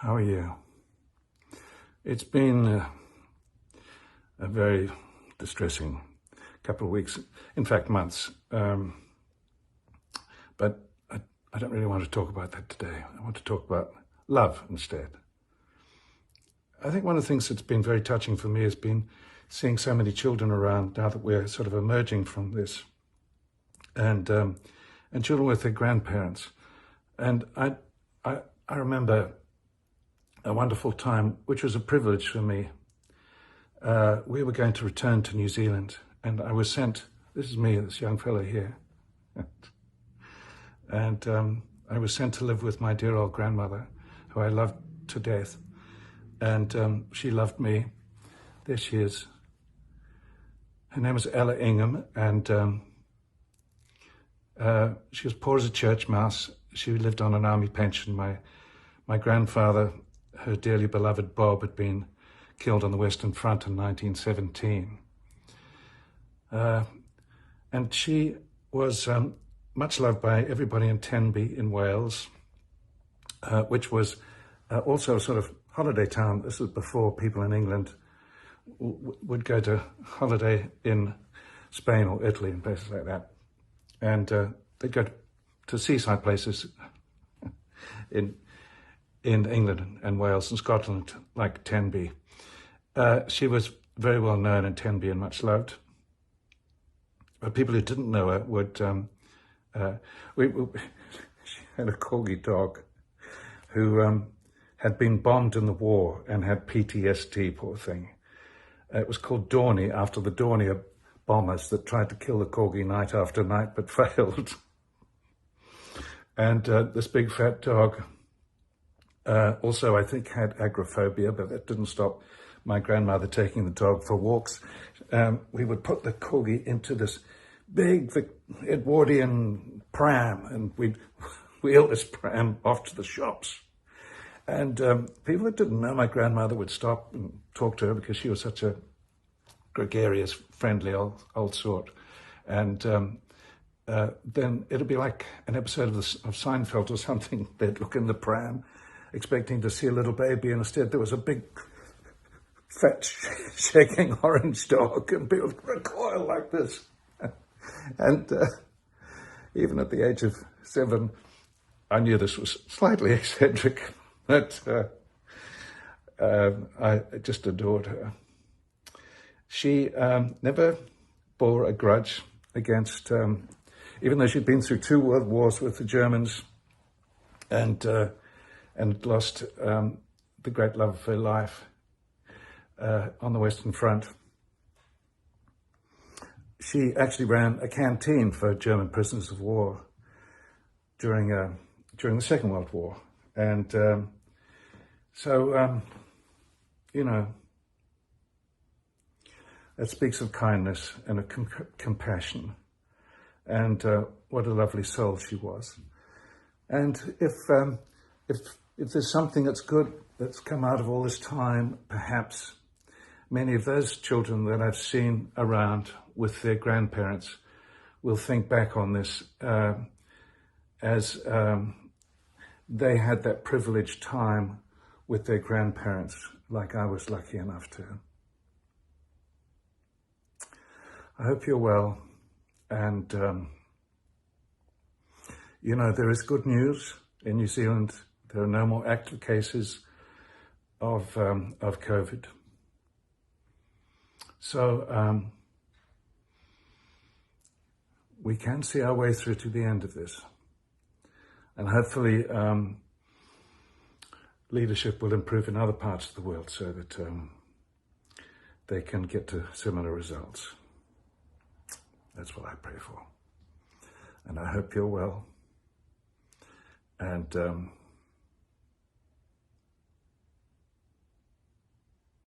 How are you? It's been a very distressing couple of weeks, in fact months, but I don't really want to talk about that today. I want to talk about love instead. I think one of the things that's been very touching for me has been seeing so many children around now that we're sort of emerging from this, and children with their grandparents. And I remember a wonderful time, which was a privilege for me. We were going to return to New Zealand, and I was sent, this is me, this young fellow here, and I was sent to live with my dear old grandmother, who I loved to death, and she loved me. There she is. Her name was Ella Ingham, and she was poor as a church mouse. She lived on an army pension. My grandfather, her dearly beloved Bob, had been killed on the Western Front in 1917. And she was much loved by everybody in Tenby in Wales, which was also a sort of holiday town. This was before people in England would go to holiday in Spain or Italy and places like that. And they'd go to seaside places in England and Wales and Scotland, like Tenby. She was very well known in Tenby and much loved. But people who didn't know her would... she had a corgi dog who had been bombed in the war and had PTSD, poor thing. It was called Dorney, after the Dornier bombers that tried to kill the corgi night after night but failed. And this big fat dog also, I think, had agoraphobia, but that didn't stop my grandmother taking the dog for walks. We would put the corgi into this big Edwardian pram, and we'd wheel this pram off to the shops. And people that didn't know my grandmother would stop and talk to her because she was such a gregarious, friendly old sort. And then it'd be like an episode of Seinfeld or something. They'd look in the pram, expecting to see a little baby, and instead there was a big, fat, shaking orange dog, and people would recoil like this. And even at the age of 7, I knew this was slightly eccentric, but I just adored her. She never bore a grudge against, even though she'd been through 2 world wars with the Germans and lost the great love of her life on the Western Front. She actually ran a canteen for German prisoners of war during the Second World War. And so, you know, that speaks of kindness and of compassion, and what a lovely soul she was. And if there's something that's good that's come out of all this time, perhaps many of those children that I've seen around with their grandparents will think back on this as they had that privileged time with their grandparents, like I was lucky enough to. I hope you're well, and you know, there is good news in New Zealand. There are no more active cases of COVID. So we can see our way through to the end of this, and hopefully leadership will improve in other parts of the world so that they can get to similar results. That's what I pray for. And I hope you're well. And